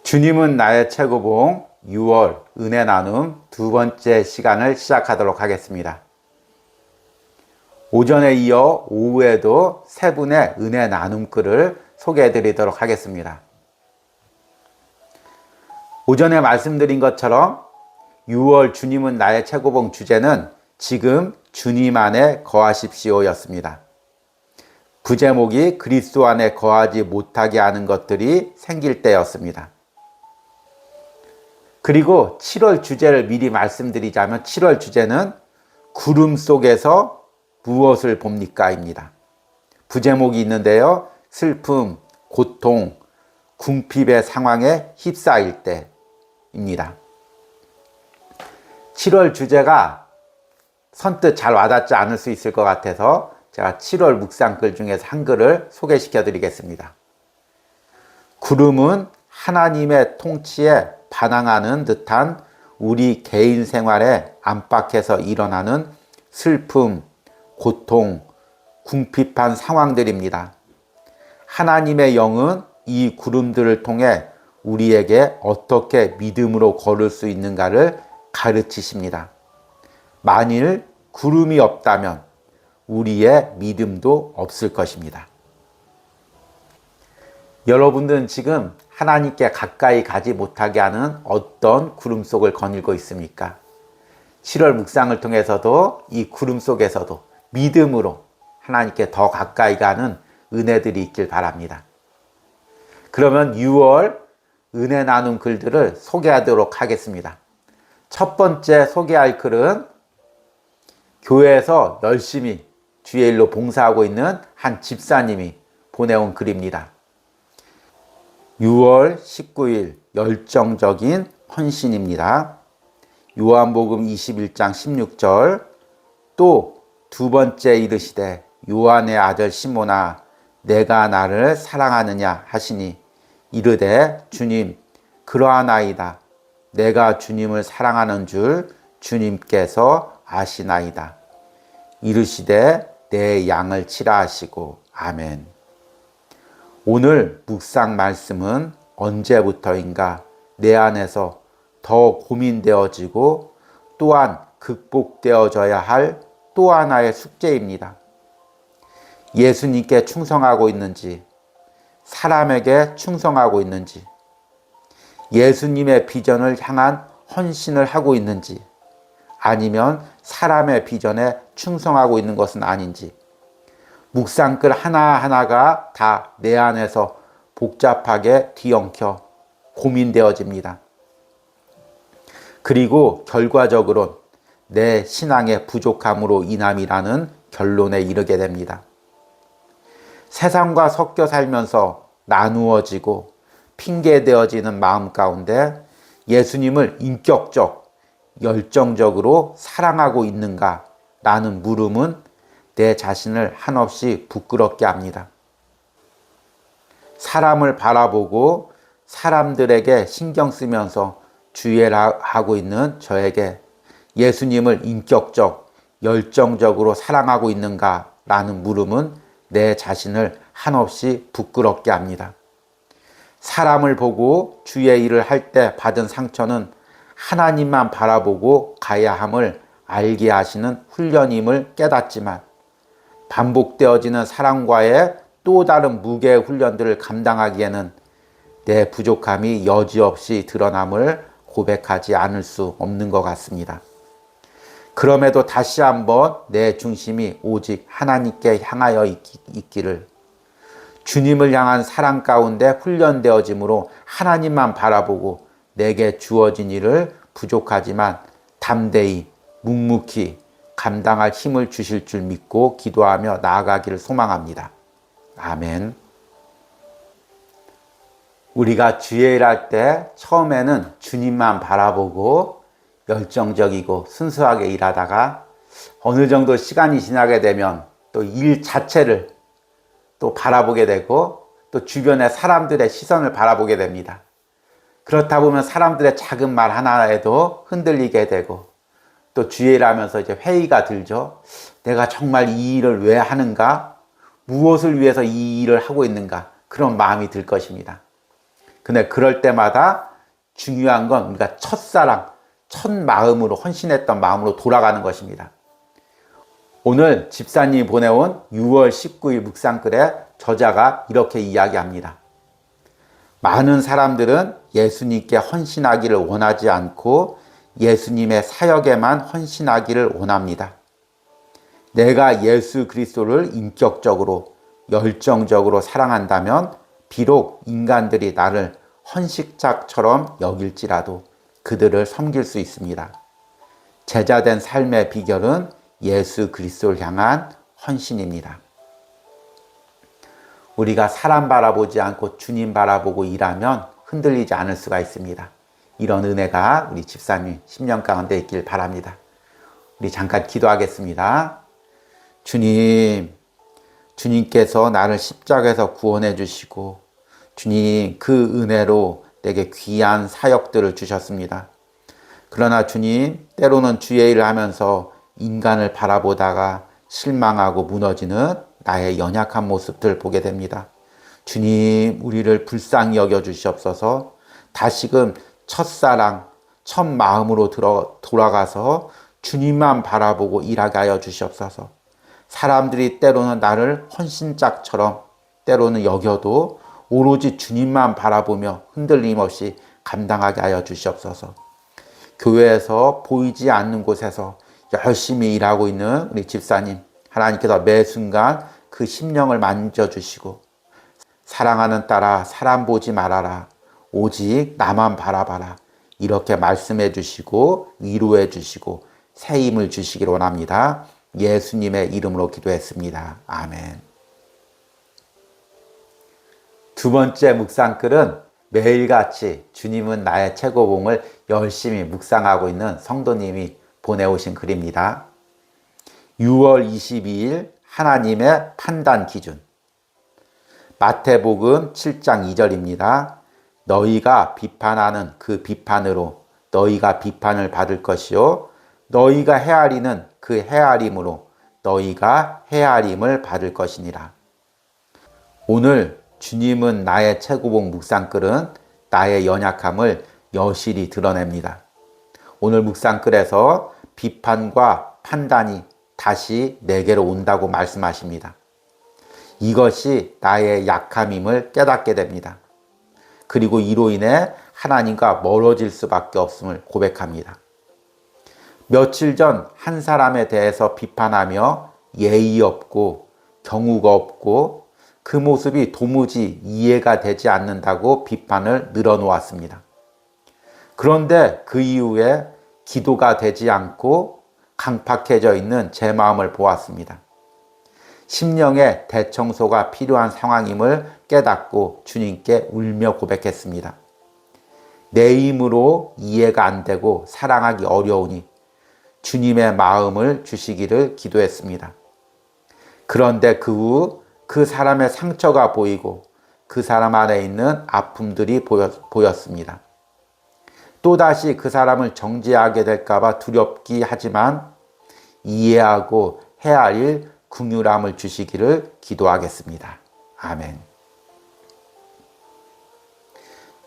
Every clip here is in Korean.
주님은 나의 최고봉 6월 은혜 나눔 두 번째 시간을 시작하도록 하겠습니다. 오전에 이어 오후에도 세 분의 은혜 나눔 글을 소개해 드리도록 하겠습니다. 오전에 말씀드린 것처럼 6월 주님은 나의 최고봉 주제는 지금 주님 안에 거하십시오 였습니다. 부제목이 그리스도 안에 거하지 못하게 하는 것들이 생길 때였습니다. 그리고 7월 주제를 미리 말씀드리자면 7월 주제는 구름 속에서 무엇을 봅니까? 입니다. 부제목이 있는데요. 슬픔, 고통, 궁핍의 상황에 휩싸일 때입니다. 7월 주제가 선뜻 잘 와닿지 않을 수 있을 것 같아서 제가 7월 묵상글 중에서 한 글을 소개시켜 드리겠습니다. 구름은 하나님의 통치에 반항하는 듯한 우리 개인 생활에 안팎에서 일어나는 슬픔, 고통, 궁핍한 상황들입니다. 하나님의 영은 이 구름들을 통해 우리에게 어떻게 믿음으로 걸을 수 있는가를 가르치십니다. 만일 구름이 없다면 우리의 믿음도 없을 것입니다. 여러분들은 지금 하나님께 가까이 가지 못하게 하는 어떤 구름 속을 거닐고 있습니까? 7월 묵상을 통해서도 이 구름 속에서도 믿음으로 하나님께 더 가까이 가는 은혜들이 있길 바랍니다. 그러면 6월 은혜 나눔 글들을 소개하도록 하겠습니다. 첫 번째 소개할 글은 교회에서 열심히 주의 일로 봉사하고 있는 한 집사님이 보내온 글입니다. 6월 19일 열정적인 헌신입니다. 요한복음 21장 16절 또 두 번째 이르시되 요한의 아들 시몬아 내가 나를 사랑하느냐 하시니 이르되 주님 그러하나이다. 내가 주님을 사랑하는 줄 주님께서 아시나이다. 이르시되 내 양을 치라 하시고 아멘. 오늘 묵상 말씀은 언제부터인가 내 안에서 더 고민되어지고 또한 극복되어져야 할 또 하나의 숙제입니다. 예수님께 충성하고 있는지, 사람에게 충성하고 있는지, 예수님의 비전을 향한 헌신을 하고 있는지, 아니면 사람의 비전에 충성하고 있는 것은 아닌지, 묵상글 하나하나가 다 내 안에서 복잡하게 뒤엉켜 고민되어집니다. 그리고 결과적으로 내 신앙의 부족함으로 인함이라는 결론에 이르게 됩니다. 세상과 섞여 살면서 나누어지고 핑계되어지는 마음 가운데 예수님을 인격적, 열정적으로 사랑하고 있는가? 라는 물음은 내 자신을 한없이 부끄럽게 합니다. 사람을 바라보고 사람들에게 신경 쓰면서 주의하고 있는 저에게 예수님을 인격적, 열정적으로 사랑하고 있는가? 라는 물음은 내 자신을 한없이 부끄럽게 합니다. 사람을 보고 주의 일을 할 때 받은 상처는 하나님만 바라보고 가야 함을 알게 하시는 훈련임을 깨닫지만 반복되어지는 사랑과의 또 다른 무게의 훈련들을 감당하기에는 내 부족함이 여지없이 드러남을 고백하지 않을 수 없는 것 같습니다. 그럼에도 다시 한번 내 중심이 오직 하나님께 향하여 있기를 주님을 향한 사랑 가운데 훈련되어짐으로 하나님만 바라보고 내게 주어진 일을 부족하지만 담대히 묵묵히 감당할 힘을 주실 줄 믿고 기도하며 나아가기를 소망합니다. 아멘. 우리가 주의 일할 때 처음에는 주님만 바라보고 열정적이고 순수하게 일하다가 어느 정도 시간이 지나게 되면 또 일 자체를 또 바라보게 되고 또 주변의 사람들의 시선을 바라보게 됩니다. 그렇다 보면 사람들의 작은 말 하나에도 흔들리게 되고 또 주의 일하면서 이제 회의가 들죠. 내가 정말 이 일을 왜 하는가? 무엇을 위해서 이 일을 하고 있는가? 그런 마음이 들 것입니다. 근데 그럴 때마다 중요한 건 우리가 첫사랑, 첫 마음으로 헌신했던 마음으로 돌아가는 것입니다. 오늘 집사님이 보내온 6월 19일 묵상글에 저자가 이렇게 이야기합니다. 많은 사람들은 예수님께 헌신하기를 원하지 않고 예수님의 사역에만 헌신하기를 원합니다. 내가 예수 그리스도를 인격적으로, 열정적으로 사랑한다면 비록 인간들이 나를 헌식자처럼 여길지라도 그들을 섬길 수 있습니다. 제자된 삶의 비결은 예수 그리스도를 향한 헌신입니다. 우리가 사람 바라보지 않고 주님 바라보고 일하면 흔들리지 않을 수가 있습니다. 이런 은혜가 우리 집사님 10년 가운데 있길 바랍니다. 우리 잠깐 기도하겠습니다. 주님, 주님께서 나를 십자가에서 구원해 주시고 주님 그 은혜로 내게 귀한 사역들을 주셨습니다. 그러나 주님, 때로는 주의 일을 하면서 인간을 바라보다가 실망하고 무너지는 나의 연약한 모습들 보게 됩니다. 주님, 우리를 불쌍히 여겨 주시옵소서. 다시금 첫사랑, 첫 마음으로 돌아가서 주님만 바라보고 일하게 하여 주시옵소서. 사람들이 때로는 나를 헌신짝처럼 때로는 여겨도 오로지 주님만 바라보며 흔들림 없이 감당하게 하여 주시옵소서. 교회에서 보이지 않는 곳에서 열심히 일하고 있는 우리 집사님, 하나님께서 매 순간 그 심령을 만져주시고 사랑하는 딸아 사람 보지 말아라, 오직 나만 바라봐라, 이렇게 말씀해 주시고 위로해 주시고 새 힘을 주시기를 원합니다. 예수님의 이름으로 기도했습니다. 아멘. 두 번째 묵상글은 매일같이 주님은 나의 최고봉을 열심히 묵상하고 있는 성도님이 보내오신 글입니다. 6월 22일 하나님의 판단 기준. 마태복음 7장 2절입니다. 너희가 비판하는 그 비판으로 너희가 비판을 받을 것이요 너희가 헤아리는 그 헤아림으로 너희가 헤아림을 받을 것이니라. 오늘 주님은 나의 최고봉 묵상글은 나의 연약함을 여실히 드러냅니다. 오늘 묵상글에서 비판과 판단이 다시 내게로 온다고 말씀하십니다. 이것이 나의 약함임을 깨닫게 됩니다. 그리고 이로 인해 하나님과 멀어질 수밖에 없음을 고백합니다. 며칠 전 한 사람에 대해서 비판하며 예의 없고 경우가 없고 그 모습이 도무지 이해가 되지 않는다고 비판을 늘어놓았습니다. 그런데 그 이후에 기도가 되지 않고 강팍해져 있는 제 마음을 보았습니다. 심령의 대청소가 필요한 상황임을 깨닫고 주님께 울며 고백했습니다. 내 힘으로 이해가 안 되고 사랑하기 어려우니 주님의 마음을 주시기를 기도했습니다. 그런데 그 후 그 사람의 상처가 보이고 그 사람 안에 있는 아픔들이 보였습니다. 또다시 그 사람을 정죄하게 될까봐 두렵기 하지만 이해하고 헤아릴 긍휼함을 주시기를 기도하겠습니다. 아멘.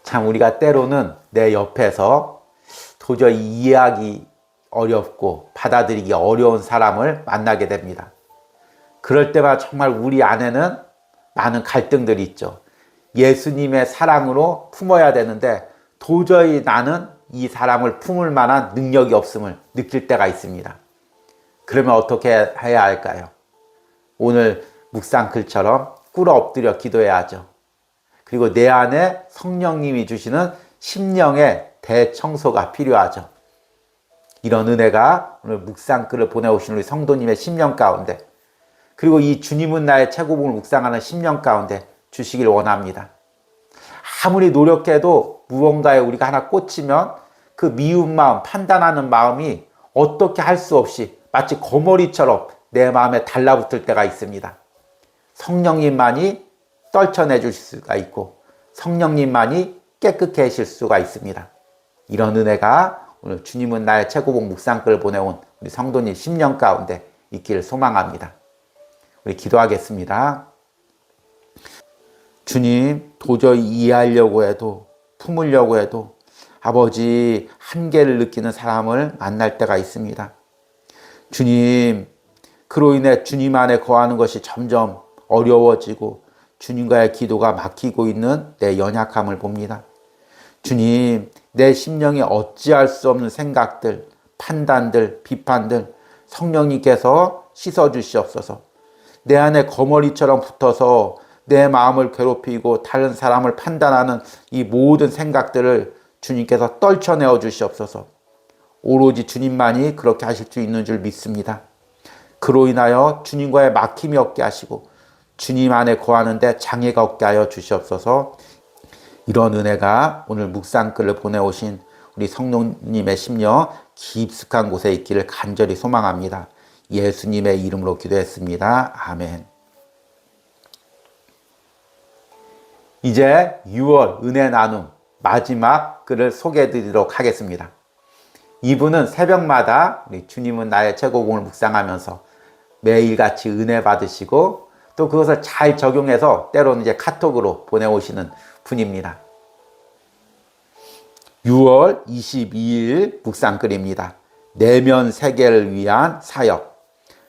참 우리가 때로는 내 옆에서 도저히 이해하기 어렵고 받아들이기 어려운 사람을 만나게 됩니다. 그럴 때마다 정말 우리 안에는 많은 갈등들이 있죠. 예수님의 사랑으로 품어야 되는데 도저히 나는 이 사람을 품을 만한 능력이 없음을 느낄 때가 있습니다. 그러면 어떻게 해야 할까요? 오늘 묵상글처럼 꿇어 엎드려 기도해야죠. 그리고 내 안에 성령님이 주시는 심령의 대청소가 필요하죠. 이런 은혜가 오늘 묵상글을 보내오신 우리 성도님의 심령 가운데, 그리고 이 주님은 나의 최고봉을 묵상하는 심령 가운데 주시길 원합니다. 아무리 노력해도 무언가에 우리가 하나 꽂히면 그 미운 마음, 판단하는 마음이 어떻게 할 수 없이 마치 거머리처럼 내 마음에 달라붙을 때가 있습니다. 성령님만이 떨쳐내 주실 수가 있고 성령님만이 깨끗해 하실 수가 있습니다. 이런 은혜가 오늘 주님은 나의 최고봉 묵상글을 보내온 우리 성도님 심령 가운데 있기를 소망합니다. 우리 기도하겠습니다. 주님, 도저히 이해하려고 해도 품으려고 해도 아버지 한계를 느끼는 사람을 만날 때가 있습니다. 주님, 그로 인해 주님 안에 거하는 것이 점점 어려워지고 주님과의 기도가 막히고 있는 내 연약함을 봅니다. 주님, 내 심령에 어찌할 수 없는 생각들, 판단들, 비판들 성령님께서 씻어주시옵소서. 내 안에 거머리처럼 붙어서 내 마음을 괴롭히고 다른 사람을 판단하는 이 모든 생각들을 주님께서 떨쳐내어 주시옵소서. 오로지 주님만이 그렇게 하실 수 있는 줄 믿습니다. 그로 인하여 주님과의 막힘이 없게 하시고 주님 안에 거하는데 장애가 없게 하여 주시옵소서. 이런 은혜가 오늘 묵상글을 보내오신 우리 성령님의 심령 깊숙한 곳에 있기를 간절히 소망합니다. 예수님의 이름으로 기도했습니다. 아멘. 이제 6월 은혜 나눔 마지막 글을 소개해 드리도록 하겠습니다. 이분은 새벽마다 우리 주님은 나의 최고봉을 묵상하면서 매일같이 은혜 받으시고 또 그것을 잘 적용해서 때로는 이제 카톡으로 보내오시는 분입니다. 6월 22일 묵상글입니다. 내면 세계를 위한 사역.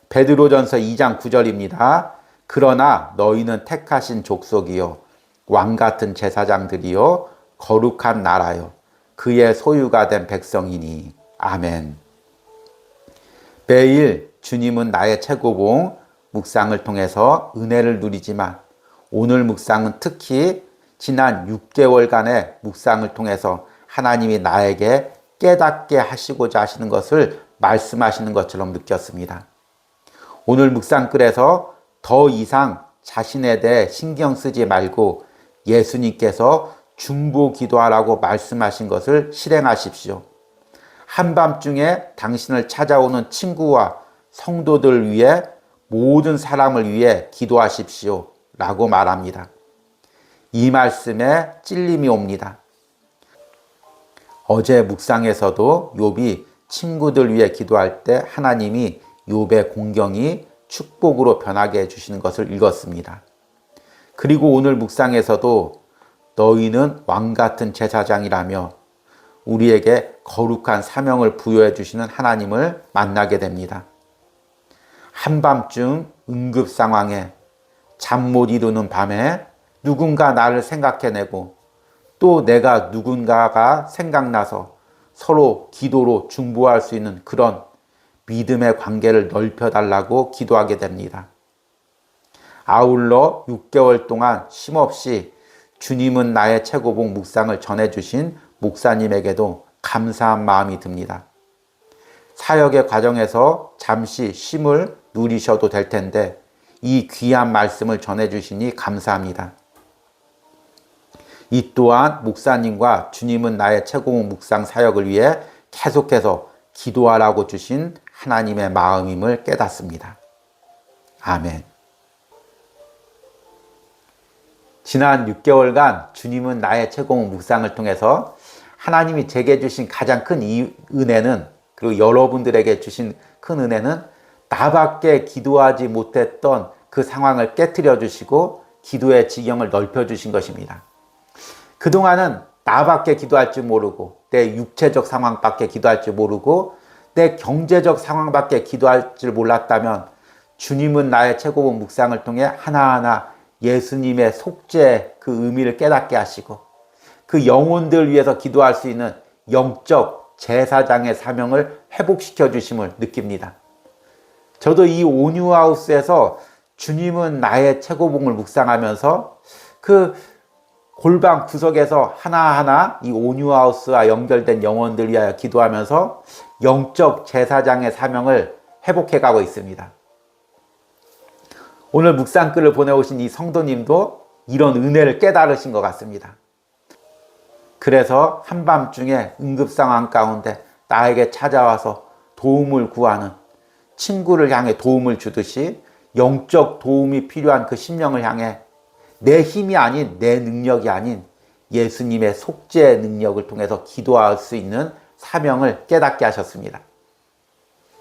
베드로전서 2장 9절입니다. 그러나 너희는 택하신 족속이요 왕같은 제사장들이요 거룩한 나라요 그의 소유가 된 백성이니. 아멘. 매일 주님은 나의 최고봉 묵상을 통해서 은혜를 누리지만 오늘 묵상은 특히 지난 6개월간의 묵상을 통해서 하나님이 나에게 깨닫게 하시고자 하시는 것을 말씀하시는 것처럼 느꼈습니다. 오늘 묵상글에서 더 이상 자신에 대해 신경 쓰지 말고 예수님께서 중보 기도하라고 말씀하신 것을 실행하십시오. 한밤중에 당신을 찾아오는 친구와 성도들 위해 모든 사람을 위해 기도하십시오 라고 말합니다. 이 말씀에 찔림이 옵니다. 어제 묵상에서도 욥이 친구들 위해 기도할 때 하나님이 욥의 공경이 축복으로 변하게 해주시는 것을 읽었습니다. 그리고 오늘 묵상에서도 너희는 왕같은 제사장이라며 우리에게 거룩한 사명을 부여해 주시는 하나님을 만나게 됩니다. 한밤중 응급 상황에 잠 못 이루는 밤에 누군가 나를 생각해내고 또 내가 누군가가 생각나서 서로 기도로 중보할 수 있는 그런 믿음의 관계를 넓혀달라고 기도하게 됩니다. 아울러 6개월 동안 쉼없이 주님은 나의 최고봉 묵상을 전해주신 목사님에게도 감사한 마음이 듭니다. 사역의 과정에서 잠시 쉼을 누리셔도 될 텐데 이 귀한 말씀을 전해주시니 감사합니다. 이 또한 목사님과 주님은 나의 최고봉 묵상 사역을 위해 계속해서 기도하라고 주신 하나님의 마음임을 깨닫습니다. 아멘. 지난 6개월간 주님은 나의 최고봉 묵상을 통해서 하나님이 제게 주신 가장 큰 이 은혜는, 그리고 여러분들에게 주신 큰 은혜는 나밖에 기도하지 못했던 그 상황을 깨트려 주시고 기도의 지경을 넓혀 주신 것입니다. 그동안은 나밖에 기도할 줄 모르고 내 육체적 상황밖에 기도할 줄 모르고 내 경제적 상황밖에 기도할 줄 몰랐다면 주님은 나의 최고봉 묵상을 통해 하나하나 예수님의 속죄 그 의미를 깨닫게 하시고 그 영혼들 위해서 기도할 수 있는 영적 제사장의 사명을 회복시켜 주심을 느낍니다. 저도 이 온유하우스에서 주님은 나의 최고봉을 묵상하면서 그 골방 구석에서 하나하나 이 온유하우스와 연결된 영혼들 위하여 기도하면서 영적 제사장의 사명을 회복해 가고 있습니다. 오늘 묵상글을 보내오신 이 성도님도 이런 은혜를 깨달으신 것 같습니다. 그래서 한밤중에 응급 상황 가운데 나에게 찾아와서 도움을 구하는, 친구를 향해 도움을 주듯이 영적 도움이 필요한 그 심령을 향해 내 힘이 아닌, 내 능력이 아닌 예수님의 속죄의 능력을 통해서 기도할 수 있는 사명을 깨닫게 하셨습니다.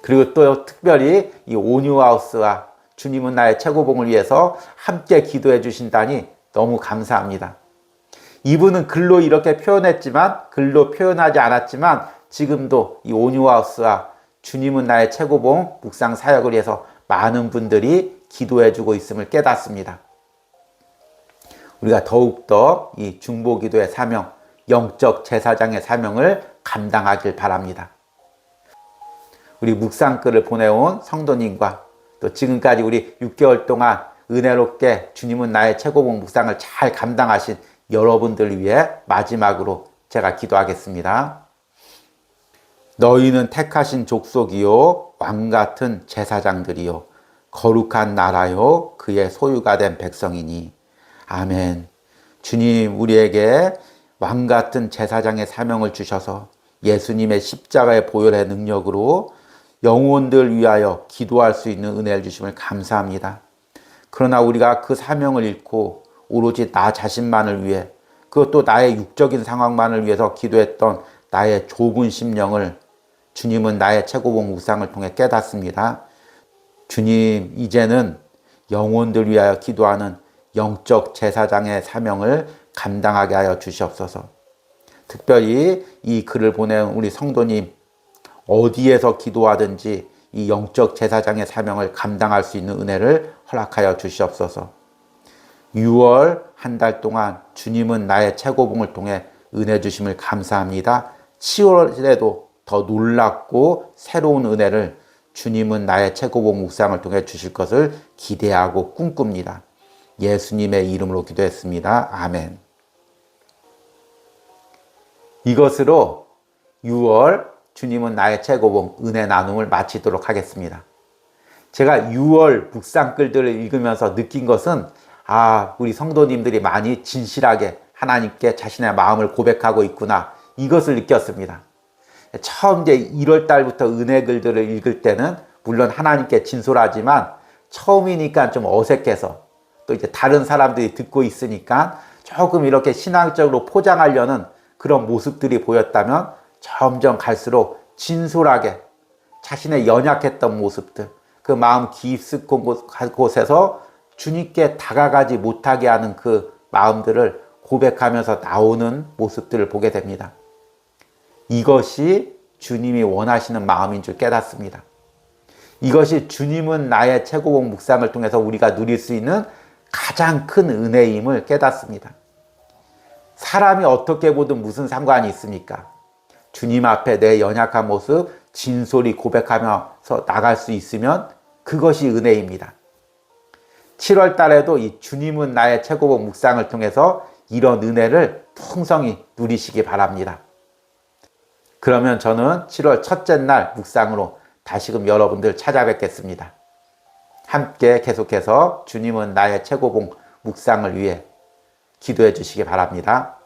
그리고 또 특별히 이 온유하우스와 주님은 나의 최고봉을 위해서 함께 기도해 주신다니 너무 감사합니다. 이분은 글로 이렇게 표현했지만, 글로 표현하지 않았지만, 지금도 이 오뉴하우스와 주님은 나의 최고봉 묵상 사역을 위해서 많은 분들이 기도해주고 있음을 깨닫습니다. 우리가 더욱더 이 중보기도의 사명, 영적 제사장의 사명을 감당하길 바랍니다. 우리 묵상글을 보내온 성도님과 또 지금까지 우리 6개월 동안 은혜롭게 주님은 나의 최고봉 묵상을 잘 감당하신 여러분들을 위해 마지막으로 제가 기도하겠습니다. 너희는 택하신 족속이요 왕같은 제사장들이요 거룩한 나라요 그의 소유가 된 백성이니. 아멘. 주님, 우리에게 왕같은 제사장의 사명을 주셔서 예수님의 십자가의 보혈의 능력으로 영혼들 위하여 기도할 수 있는 은혜를 주심을 감사합니다. 그러나 우리가 그 사명을 잃고 오로지 나 자신만을 위해, 그것도 나의 육적인 상황만을 위해서 기도했던 나의 좁은 심령을 주님은 나의 최고봉 묵상을 통해 깨닫습니다. 주님, 이제는 영혼들 위하여 기도하는 영적 제사장의 사명을 감당하게 하여 주시옵소서. 특별히 이 글을 보낸 우리 성도님, 어디에서 기도하든지 이 영적 제사장의 사명을 감당할 수 있는 은혜를 허락하여 주시옵소서. 6월 한 달 동안 주님은 나의 최고봉을 통해 은혜 주심을 감사합니다. 7월에도 더 놀랍고 새로운 은혜를 주님은 나의 최고봉 묵상을 통해 주실 것을 기대하고 꿈꿉니다. 예수님의 이름으로 기도했습니다. 아멘. 이것으로 6월 주님은 나의 최고봉 은혜 나눔을 마치도록 하겠습니다. 제가 6월 묵상글들을 읽으면서 느낀 것은 우리 성도님들이 많이 진실하게 하나님께 자신의 마음을 고백하고 있구나, 이것을 느꼈습니다. 처음 이제 1월 달부터 은혜 글들을 읽을 때는 물론 하나님께 진솔하지만 처음이니까 좀 어색해서, 또 이제 다른 사람들이 듣고 있으니까 조금 이렇게 신앙적으로 포장하려는 그런 모습들이 보였다면 점점 갈수록 진솔하게 자신의 연약했던 모습들, 그 마음 깊숙한 곳에서 주님께 다가가지 못하게 하는 그 마음들을 고백하면서 나오는 모습들을 보게 됩니다. 이것이 주님이 원하시는 마음인 줄 깨닫습니다. 이것이 주님은 나의 최고봉 묵상을 통해서 우리가 누릴 수 있는 가장 큰 은혜임을 깨닫습니다. 사람이 어떻게 보든 무슨 상관이 있습니까? 주님 앞에 내 연약한 모습 진솔히 고백하면서 나갈 수 있으면 그것이 은혜입니다. 7월 달에도 이 주님은 나의 최고봉 묵상을 통해서 이런 은혜를 풍성히 누리시기 바랍니다. 그러면 저는 7월 첫째 날 묵상으로 다시금 여러분들 찾아뵙겠습니다. 함께 계속해서 주님은 나의 최고봉 묵상을 위해 기도해 주시기 바랍니다.